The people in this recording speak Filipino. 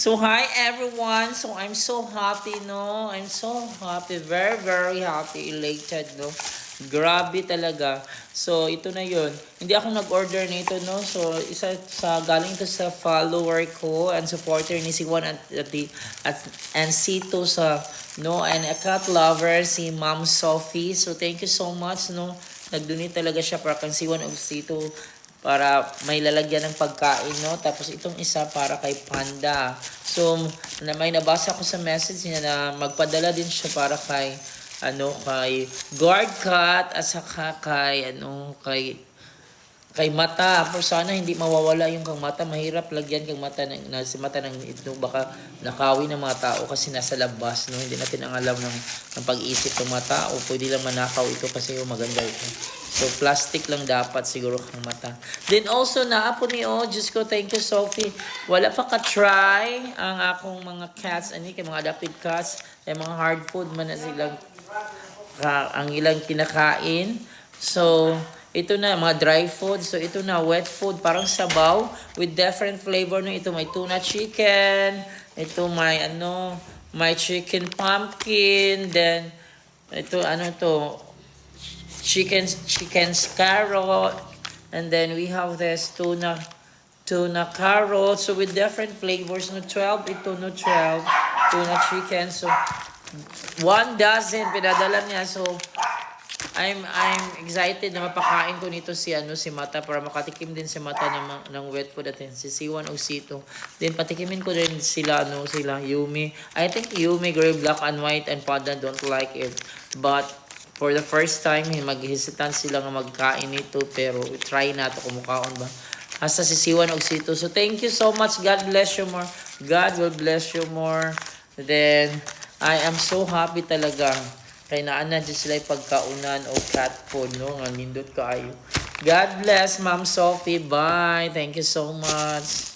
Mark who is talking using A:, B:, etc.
A: So hi everyone. So I'm so happy, no? I'm so happy. Very, very happy. Elated, no? Grabe talaga. So ito na yun. Hindi ako nag-order nito, no? So isa sa galing to sa follower ko and supporter ni si Juan at and C2 sa no and a cat lover si Ma'am Sophie. So thank you so much, no? Nag-donate talaga siya para kang si Juan og C2 para may lalagyan ng pagkain, no? Tapos itong isa para kay Panda. So, may nabasa ko sa message niya na magpadala din siya para kay kay guard cat at saka kay mata. Pero sana hindi mawawala yung kang mata. Mahirap lagyan kang mata si mata ng ito. Baka nakawin ng mga tao kasi nasa labas. No? Hindi natin ang alam ng pag-iisip ng mga tao. Pwede lang manakaw ito kasi yung maganda ito. So, plastic lang dapat siguro kang mata. Then also, naapo ni Diyos ko, thank you, Sophie. Wala pa ka-try ang akong mga cats. Kay mga adopted cats. Ay mga hard food man na silang ang ilang kinakain. So, ito na, mga dry food. So, ito na, wet food. Parang sabaw with different flavor. No? Ito may tuna chicken. Ito may chicken pumpkin. Then, ito, chicken carrot. And then, we have this tuna carrot. So, with different flavors. No, 12. Ito, no, 12. Tuna chicken. So, 1 dozen pinadala niya. So, I'm excited na mapakain ko nito si Mata para makatikim din si Mata ng wet food natin si C1 o C2. Then patikimin ko din sila Yumi. I think Yumi, gray, black and white and Panda don't like it. But for the first time, maghihesitan sila nga magkain nito pero try nato kung mukhaon ba. Hasta si C1 o C2. So thank you so much. God bless you more. God will bless you more. Then I am so happy talaga. Kaya naan na dyan sila pagkaunan o cat food, no? Nga nindot kaayo. God bless, Ma'am Sophie. Bye. Thank you so much.